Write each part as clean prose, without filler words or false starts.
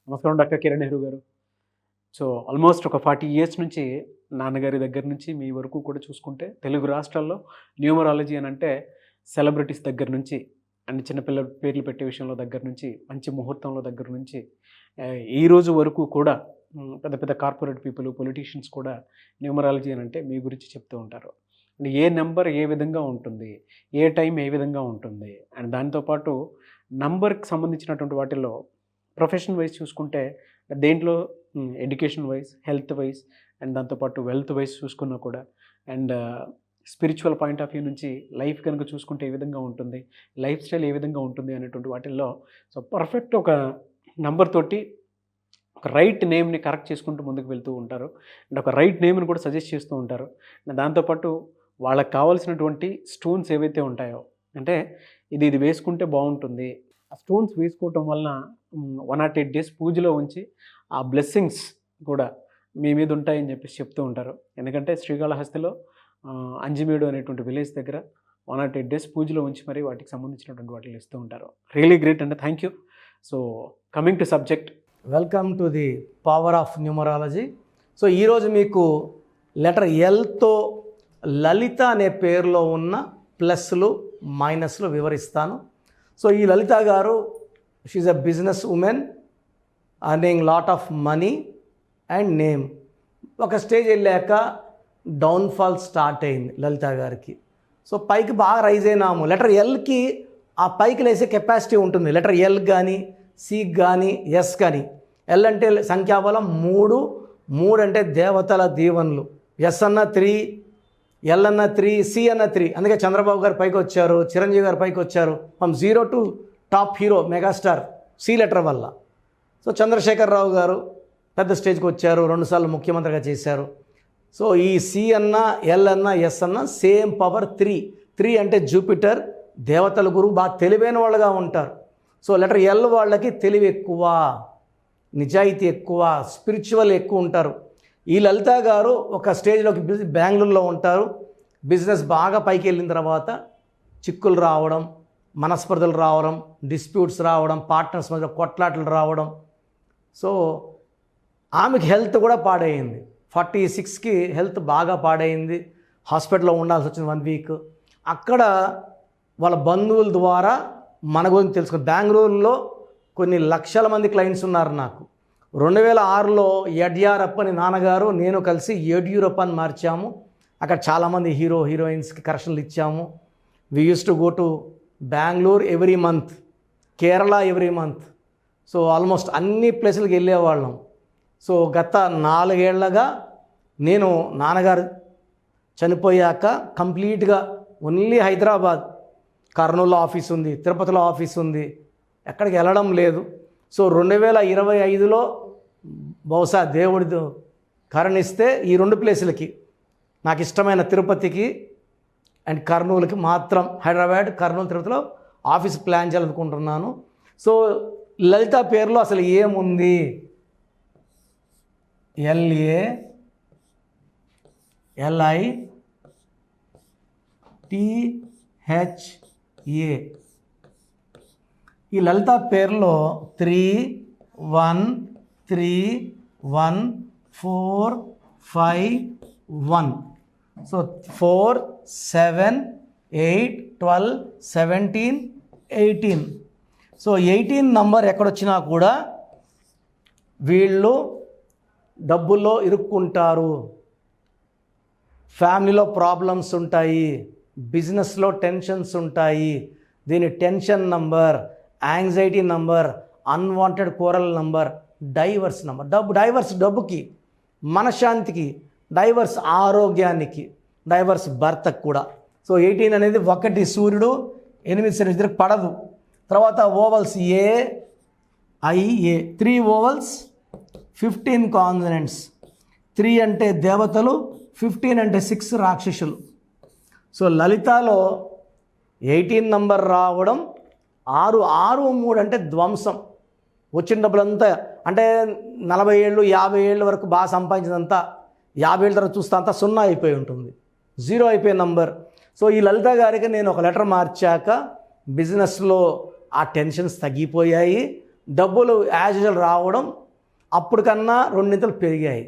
నమస్కారం డాక్టర్ కిరణ్ నెహ్రూ గారు. So almost ఒక 40 ఇయర్స్ నుంచి నాన్నగారి దగ్గర నుంచి మీ వరకు కూడా చూసుకుంటే తెలుగు రాష్ట్రాల్లో న్యూమరాలజీ అని అంటే సెలబ్రిటీస్ దగ్గర నుంచి అండ్ చిన్నపిల్లల పేర్లు పెట్టే విషయంలో దగ్గర నుంచి మంచి ముహూర్తంలో దగ్గర నుంచి ఈ రోజు వరకు కూడా పెద్ద పెద్ద కార్పొరేట్ పీపుల్ పొలిటీషియన్స్ కూడా న్యూమరాలజీ అని అంటే మీ గురించి చెప్తూ ఉంటారు. అండ్ ఏ నెంబర్ ఏ విధంగా ఉంటుంది, ఏ టైం ఏ విధంగా ఉంటుంది, అండ్ దాంతోపాటు నంబర్కి సంబంధించినటువంటి వాటిల్లో ప్రొఫెషన్ వైజ్ చూసుకుంటే దేంట్లో education wise, health wise and దాంతోపాటు వెల్త్ వైజ్ చూసుకున్నా కూడా and spiritual point of view నుంచి లైఫ్ కనుక చూసుకుంటే ఏ విధంగా ఉంటుంది, లైఫ్ స్టైల్ ఏ విధంగా ఉంటుంది అనేటువంటి వాటిల్లో సో పర్ఫెక్ట్ ఒక నంబర్ తోటి ఒక రైట్ నేమ్ని కరెక్ట్ చేసుకుంటూ ముందుకు వెళ్తూ ఉంటారు. అండ్ ఒక రైట్ నేమ్ని కూడా సజెస్ట్ చేస్తూ ఉంటారు. అండ్ దాంతోపాటు వాళ్ళకి కావాల్సినటువంటి స్టోన్స్ ఏవైతే ఉంటాయో అంటే ఇది వేసుకుంటే బాగుంటుంది, ఆ స్టోన్స్ వేసుకోవటం వలన 108 డేస్ పూజలో ఉంచి ఆ బ్లెస్సింగ్స్ కూడా మీ మీద ఉంటాయని చెప్పేసి చెప్తూ ఉంటారు. ఎందుకంటే శ్రీకాళహస్తిలో అంజిమేడు అనేటువంటి విలేజ్ దగ్గర 108 డేస్ పూజలో ఉంచి మరి వాటికి సంబంధించినటువంటి వాటిని ఇస్తూ ఉంటారు. రియలీ గ్రేట్ అండి, thank you. So coming to subject, welcome to the power of numerology. So ఈరోజు మీకు లెటర్ ఎల్తో లలిత అనే పేరులో ఉన్న ప్లస్లు మైనస్లు వివరిస్తాను. సో ఈ లలిత గారు she a business woman earning lot of money and name. ఒక స్టేజ్ వెళ్ళాక డౌన్ఫాల్ స్టార్ట్ అయింది లలిత గారికి. సో పైకి బాగా రైజ్ అయినాము. లెటర్ ఎల్కి ఆ పైకి లేసే కెపాసిటీ ఉంటుంది. లెటర్ ఎల్ కానీ, సి కానీ, ఎస్ కానీ. ఎల్ అంటే సంఖ్యాబలం 3 అంటే దేవతల దీవెనలు. ఎస్ అన్న 3, ఎల్ అన్న 3, సి అన్న 3. అందుకే చంద్రబాబు గారు పైకి వచ్చారు, చిరంజీవి గారు పైకి వచ్చారు. From 0 to top hero megastar C letter వల్ల. సో చంద్రశేఖర్ రావు గారు పెద్ద స్టేజ్కి వచ్చారు, 2 సార్లు ముఖ్యమంత్రిగా చేశారు. సో ఈ సి అన్న, ఎల్ అన్న, ఎస్ అన్న సేమ్ పవర్ 3 అంటే జూపిటర్, దేవతల గురువు, బాగా తెలివైన వాళ్ళుగా ఉంటారు. సో లెటర్ ఎల్ వాళ్ళకి తెలివి ఎక్కువ, నిజాయితీ ఎక్కువ, స్పిరిచువల్ ఎక్కువ ఉంటారు. ఈ లలిత గారు ఒక స్టేజ్లోకి బెంగళూరులో ఉంటారు. బిజినెస్ బాగా పైకి వెళ్ళిన తర్వాత చిక్కులు రావడం, మనస్పర్ధలు రావడం, డిస్ప్యూట్స్ రావడం, పార్ట్నర్స్ మధ్య కొట్లాటలు రావడం. సో ఆమెకి హెల్త్ కూడా పాడైంది. 46కి హెల్త్ బాగా పాడైంది. హాస్పిటల్లో ఉండాల్సి వచ్చింది 1 వీక్. అక్కడ వాళ్ళ బంధువుల ద్వారా మన గురించి తెలుసుకుని బెంగళూరులో కొన్ని లక్షల మంది క్లయింట్స్ ఉన్నారు నాకు. 2006లో యడ్యూరప్ప అని నాన్నగారు నేను కలిసి యడ్యూరప్ప అని మార్చాము. అక్కడ చాలామంది హీరోయిన్స్కి కరెక్షన్లు ఇచ్చాము. We use to go to Bengaluru every month, Kerala every month. So almost అన్ని ప్లేసులకి వెళ్ళేవాళ్ళం. సో గత 4 ఏళ్లగా నేను నాన్నగారు చనిపోయాక కంప్లీట్గా ఓన్లీ హైదరాబాద్, కర్నూలులో ఆఫీస్ ఉంది, తిరుపతిలో ఆఫీస్ ఉంది, ఎక్కడికి వెళ్ళడం లేదు. సో 2025లో బహుశా దేవుడి కరుణిస్తే ఈ 2 ప్లేసులకి నాకు ఇష్టమైన తిరుపతికి అండ్ కర్నూలుకి మాత్రం, హైదరాబాద్, కర్నూలు, తిరుపతిలో ఆఫీస్ ప్లాన్ చేయాలనుకుంటున్నాను. సో లలిత పేరులో అసలు ఏముంది? LALITHA. ఈ లలిత పేరులో 3, 1, 3, 1, 4, 5, 1. సో 4, 7, 8, 12, 17, 18. సో 18 నంబర్ ఎక్కడొచ్చినా కూడా వీళ్ళు డబ్బుల్లో ఇరుక్కుంటారు, ఫ్యామిలీలో ప్రాబ్లమ్స్ ఉంటాయి, బిజినెస్లో టెన్షన్స్ ఉంటాయి. దీని tension number, anxiety number, unwanted coral number, divorce number. Divorce డబ్బుకి, మనశ్శాంతికి, డైవర్స్ ఆరోగ్యానికి, డైవర్స్ భర్తకు కూడా. సో 18 అనేది 1 సూర్యుడు, 8 శని, ఇద్దరికి పడదు. తర్వాత ఓవల్స్ AIA, 3 ఓవల్స్, 15 కాన్సనెంట్స్. 3 అంటే దేవతలు, 15 అంటే 6 రాక్షసులు. సో లలితాలో 18 నంబర్ రావడం, 6, 3 అంటే ధ్వంసం. వచ్చిన డబ్బులంతా అంటే 40 ఏళ్ళు 50 ఏళ్ళ వరకు బాగా సంపాదించినంతా 50 ఏళ్ళ తర్వాత చూస్తే అంతా 0 అయిపోయి ఉంటుంది, 0 అయిపోయే నంబర్. సో ఈ లలిత గారికి నేను ఒక లెటర్ మార్చాక బిజినెస్లో ఆ టెన్షన్స్ తగ్గిపోయాయి. డబ్బులు యాజ్ యూజువల్ రావడం అప్పటికన్నా రెండింతలు పెరిగాయి.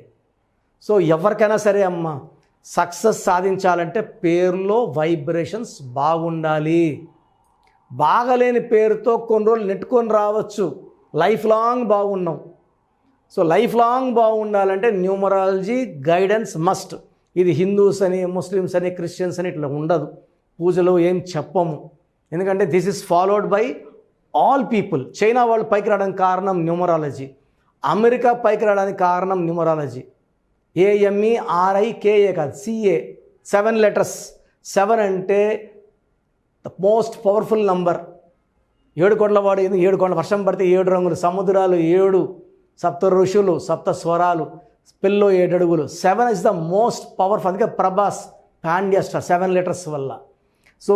సో ఎవరికైనా సరే అమ్మ సక్సెస్ సాధించాలంటే పేరులో వైబ్రేషన్స్ బాగుండాలి. బాగలేని పేరుతో కొన్ని రోజులు నెట్టుకొని రావచ్చు, లైఫ్ లాంగ్ బాగున్నాం. సో లైఫ్ లాంగ్ బాగుండాలంటే న్యూమరాలజీ గైడెన్స్ మస్ట్. ఇది హిందూస్ అని, ముస్లిమ్స్ అని, క్రిస్టియన్స్ అని ఇట్లా ఉండదు. పూజలు ఏం చెప్పము, ఎందుకంటే this is followed by all people. China వాళ్ళు పైకి రావడానికి కారణం న్యూమరాలజీ, అమెరికా పైకి రావడానికి కారణం న్యూమరాలజీ. AMERIKA కాదు, CA, 7 letters. 7 అంటే ద మోస్ట్ పవర్ఫుల్ నంబర్. 7 కోట్ల వాడు 7 కోట్ల వర్షం పడితే 7 రంగులు, సముద్రాలు 7, సప్త ఋషులు, సప్త స్వరాలు, పిల్లో 7 అడుగులు. 7 ఇస్ ద మోస్ట్ పవర్ఫుల్. అందుకే ప్రభాస్ పాండ్యా స్టార్ 7 letters వల్ల. సో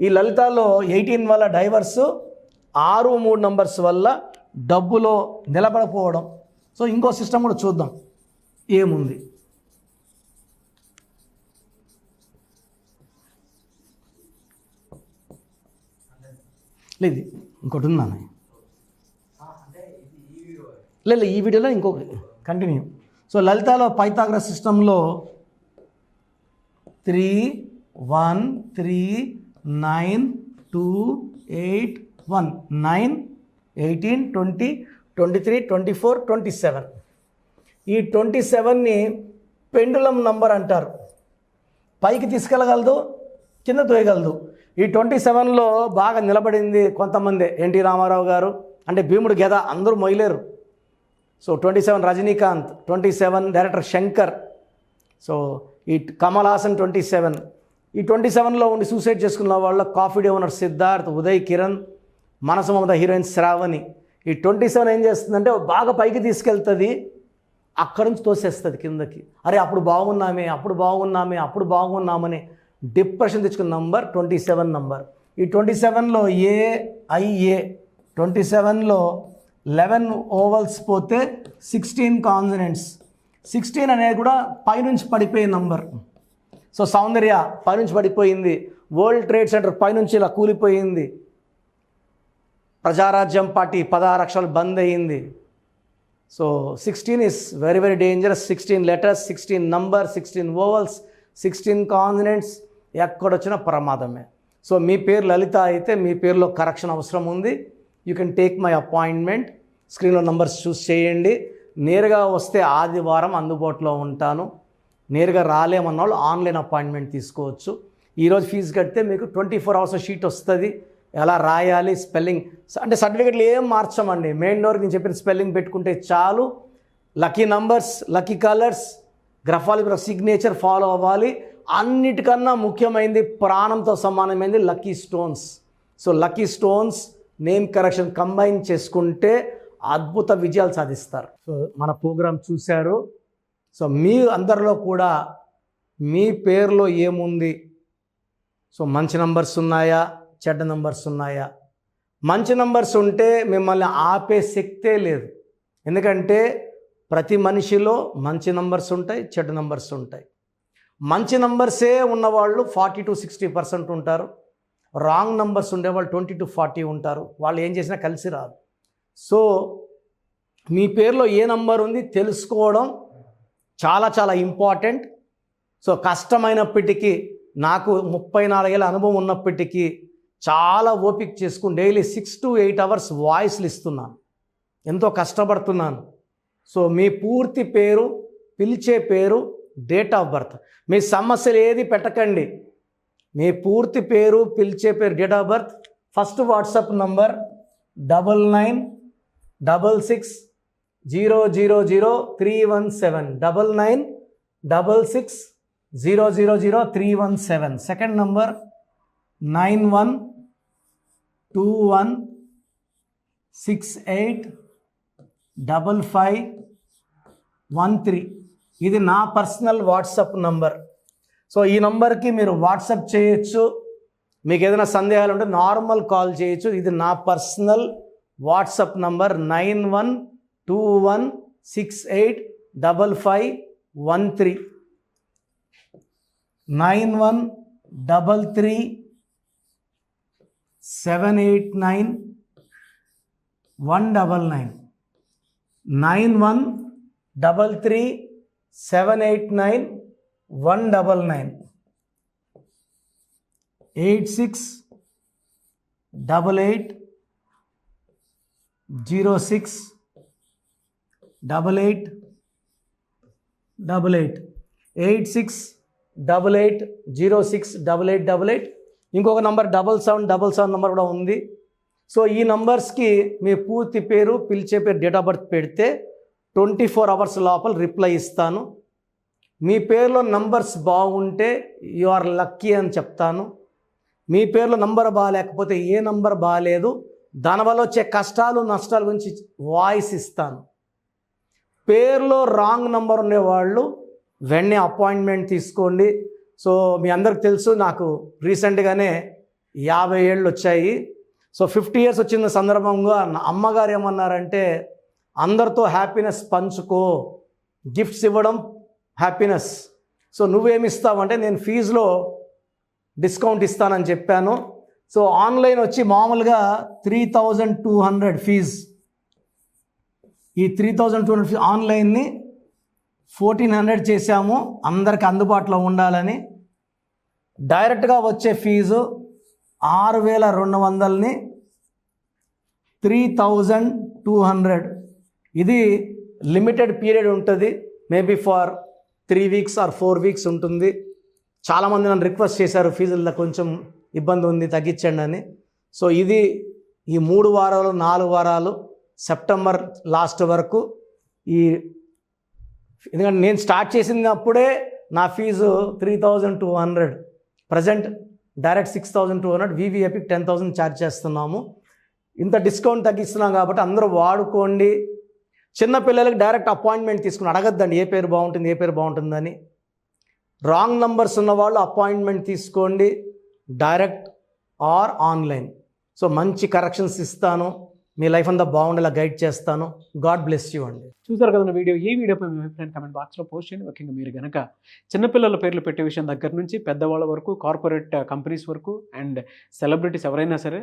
ఈ లలితాలో 18 వల్ల డైవర్స్, 6, 3 numbers వల్ల డబ్బులో నిలబడకపోవడం. సో ఇంకో సిస్టమ్ కూడా చూద్దాం ఏముంది. లేదు ఇంకోటి ఉందా? లేదు ఈ వీడియోలో ఇంకొకటి కంటిన్యూ. సో లలితాలో పైథాగరస్ సిస్టంలో 3, 1, 3, 9, 2, 8, 1, 9, 18, 20, 23, 24, 27. ఈ 27ని పెండులం నంబర్ అంటారు. పైకి తీసుకెళ్ళగలదు, కింద తోయగలదు. ఈ 27లో బాగా నిలబడింది కొంతమంది. ఎన్టీ రామారావు గారు అంటే భీముడు గెద, అందరూ మొయ్యలేరు. So 27 Rajinikanth, 27 director Shankar. So ఈ కమల్ హాసన్ 27. ఈ 27లో ఉండి సూసైడ్ చేసుకున్న వాళ్ళ coffee day owner Siddharth, Uday Kiran, మనసు మమత హీరోయిన్ శ్రావణి. ఈ 27 ఏం చేస్తుందంటే బాగా పైకి తీసుకెళ్తుంది, అక్కడి నుంచి తోసేస్తుంది కిందకి. అరే అప్పుడు బాగున్నామే, అప్పుడు బాగున్నామే, అప్పుడు బాగున్నామని డిప్రెషన్ తెచ్చుకున్న నంబర్ 27 నంబర్. ఈ 27లో AIA, 27లో 11 ఓవల్స్ పోతే 16 కాన్సనెంట్స్. 16 అనేది కూడా పైనుంచి పడిపోయే నంబర్. సో సౌందర్య పైనుంచి పడిపోయింది, వరల్డ్ ట్రేడ్ సెంటర్ పైనుంచి ఇలా కూలిపోయింది, ప్రజారాజ్యం పార్టీ 16 అక్షరాలు బంద్ అయ్యింది. So 16 is very very dangerous. 16 letters, 16 numbers, 16 vowels, 16 consonants, ఎక్కడొచ్చినా ప్రమాదమే. సో మీ పేరు లలిత అయితే మీ పేరులో కరెక్షన్ అవసరం ఉంది. You can take my appointment. స్క్రీన్లో నంబర్స్ చూస్ చేయండి. నేరుగా వస్తే ఆదివారం అందుబాటులో ఉంటాను. నేరుగా రాలేమన్న వాళ్ళు ఆన్లైన్ అపాయింట్మెంట్ తీసుకోవచ్చు. ఈరోజు ఫీజు కడితే మీకు 24 hours షీట్ వస్తుంది. ఎలా రాయాలి, స్పెల్లింగ్ అంటే సర్టిఫికెట్లు ఏం మార్చమండి. మెయిన్ డోర్కి నేను చెప్పిన స్పెల్లింగ్ పెట్టుకుంటే చాలు. Lucky numbers, lucky colours, graphology signature follow అవ్వాలి. అన్నిటికన్నా ముఖ్యమైనది, ప్రాణంతో సమానమైనది lucky stones. So lucky stones name correction combine చేసుకుంటే అద్భుత విజయాలు సాధిస్తారు. సో మన ప్రోగ్రాం చూశారు. సో మీ అందరిలో కూడా మీ పేరులో ఏముంది? సో మంచి నంబర్స్ ఉన్నాయా, చెడ్డ నంబర్స్ ఉన్నాయా? మంచి నంబర్స్ ఉంటే మిమ్మల్ని ఆపే శక్తే లేదు. ఎందుకంటే ప్రతి మనిషిలో మంచి నంబర్స్ ఉంటాయి, చెడ్డ నంబర్స్ ఉంటాయి. మంచి నంబర్సే ఉన్నవాళ్ళు 40 to 60% ఉంటారు. రాంగ్ నంబర్స్ ఉండేవాళ్ళు 20 to 40 ఉంటారు. వాళ్ళు ఏం చేసినా కలిసి రాదు. సో మీ పేరులో ఏ నంబర్ ఉంది తెలుసుకోవడం చాలా చాలా ఇంపార్టెంట్. సో కష్టమైనప్పటికీ, నాకు 34 ఏళ్ళ అనుభవం ఉన్నప్పటికీ చాలా ఓపిక చేసుకుని డైలీ 6 to 8 hours వాయిస్లు ఇస్తున్నాను. ఎంతో కష్టపడుతున్నాను. సో మీ పూర్తి పేరు, పిలిచే పేరు, డేట్ ఆఫ్ బర్త్, మీ సమస్యలు ఏది పెట్టకండి. మీ పూర్తి పేరు, పిలిచే పేరు, date of birth. First WhatsApp number 9966000317, 9966000317. Second number 9121685513. ఇది నా పర్సనల్ వాట్సాప్ నంబర్. సో ఈ నంబర్కి మీరు వాట్సాప్ చేయొచ్చు. మీకు ఏదైనా సందేహాలు ఉంటే నార్మల్ కాల్ చేయొచ్చు. ఇది నా పర్సనల్ వాట్సాప్ నంబర్ 9121685513, 9133789113. 199 9133 789 199 86 88 06 88 88 86 88 06 8888 ఇంకొక నంబర్ 7777 నంబర్ కూడా ఉంది. సో ఈ నంబర్స్కి మీ పూర్తి పేరు, పిలిచే పేరు, డేట్ ఆఫ్ బర్త్ పెడితే 24 అవర్స్ లోపల రిప్లై ఇస్తాను. మీ పేరులో నంబర్స్ బాగుంటే యు ఆర్ లక్కీ అని చెప్తాను. మీ పేరులో నంబర్ బాగాలేకపోతే ఏ నంబర్ బాగాలేదు, దానివల్ల వచ్చే కష్టాలు నష్టాల గురించి వాయిస్ ఇస్తాను. పేరులో రాంగ్ నంబర్ ఉండేవాళ్ళు వెంటనే అపాయింట్మెంట్ తీసుకోండి. సో మీ అందరికి తెలుసు, నాకు రీసెంట్గానే 50 ఏళ్ళు వచ్చాయి. సో 50 ఇయర్స్ వచ్చిన సందర్భంగా నా అమ్మగారు ఏమన్నారంటే, అందరితో హ్యాపీనెస్ పంచుకో, గిఫ్ట్స్ ఇవ్వడం హ్యాపీనెస్. సో నువ్వేమి ఇస్తావంటే, నేను ఫీజులో డిస్కౌంట్ ఇస్తానని చెప్పాను. సో ఆన్లైన్ వచ్చి మామూలుగా 3200 ఫీజ్. ఈ 3200 ఫీజ్ ఆన్లైన్ని 1400 చేశాము, అందరికి అందుబాటులో ఉండాలని. డైరెక్ట్గా వచ్చే ఫీజు 6200ని 3200. ఇది లిమిటెడ్ పీరియడ్ ఉంటుంది, maybe for 3 weeks or 4 weeks ఉంటుంది. చాలామంది నన్ను రిక్వెస్ట్ చేశారు, ఫీజుల్లో కొంచెం ఇబ్బంది ఉంది తగ్గించండి అని. సో ఇది ఈ 3 వారాలు 4 వారాలు సెప్టెంబర్ లాస్ట్ వరకు. ఎందుకంటే నేను స్టార్ట్ చేసినప్పుడే నా fees 3200, present direct 6200, VVIP 10,000 charge చేస్తున్నాము. ఇంత డిస్కౌంట్ తగ్గిస్తున్నాం కాబట్టి అందరూ వాడుకోండి. చిన్నపిల్లలకి డైరెక్ట్ అపాయింట్మెంట్ తీసుకుని అడగద్దండి ఏ పేరు బాగుంటుంది ఏ పేరు బాగుంటుందని. రాంగ్ నంబర్స్ ఉన్నవాళ్ళు అపాయింట్మెంట్ తీసుకోండి, డైరెక్ట్ ఆర్ ఆన్లైన్. సో మంచి కరెక్షన్స్ ఇస్తాను, మీ లైఫ్ అంతా బాగుండేలా గైడ్ చేస్తాను. గాడ్ బ్లెస్ యూ అండి. చూసారు కదా వీడియో. ఈ వీడియోపై మీ అభిప్రాయం కామెంట్ బాక్స్లో పోస్ట్ చేయండి. ముఖ్యంగా మీరు కనుక చిన్నపిల్లల పేర్లు పెట్టే విషయం దగ్గర నుంచి పెద్దవాళ్ళ వరకు, కార్పొరేట్ కంపెనీస్ వరకు అండ్ సెలబ్రిటీస్ ఎవరైనా సరే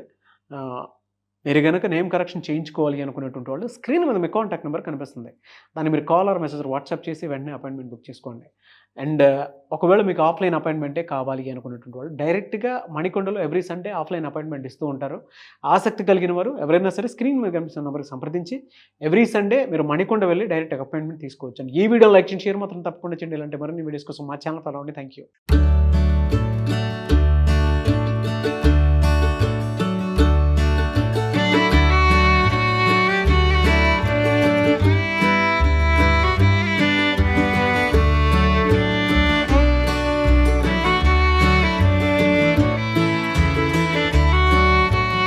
మీరు కనుక నేమ్ కరెక్షన్ చేయించుకోవాలి అనుకునేటువంటి వాళ్ళు స్క్రీన్ మీద మీ కాంటాక్ట్ నెంబర్ కనిపిస్తుంది. దాన్ని మీరు కాల్ ఆర్ మెసేజ్ వాట్సాప్ చేసి వెంటనే అపాయింట్మెంట్ బుక్ చేసుకోండి. అండ్ ఒకవేళ మీకు ఆఫ్లైన్ అపాయింట్మెంటే కావాలి అనుకునేటువంటి వాళ్ళు డైరెక్ట్గా మణికొండలో ఎవ్రీ సండే ఆఫ్లైన్ అపాయింట్మెంట్ ఇస్తూ ఉంటారు. ఆసక్తి కలిగిన వారు ఎవరైనా సరే స్క్రీన్ మీద కనిపిస్తున్న నెంబర్కి సంప్రదించి ఎవ్రీ సండే మీరు మణికొండ వెళ్ళి డైరెక్ట్ అపాయింట్మెంట్ తీసుకోవచ్చు. అండ్ ఈ వీడియో లైక్ చేసి షేర్ మాత్రం తప్పకుండా చేయండి. ఇలాంటి మరిన్ని వీడియోస్ కోసం మా ఛానల్ ఫాలో అవ్వండి. Thank you.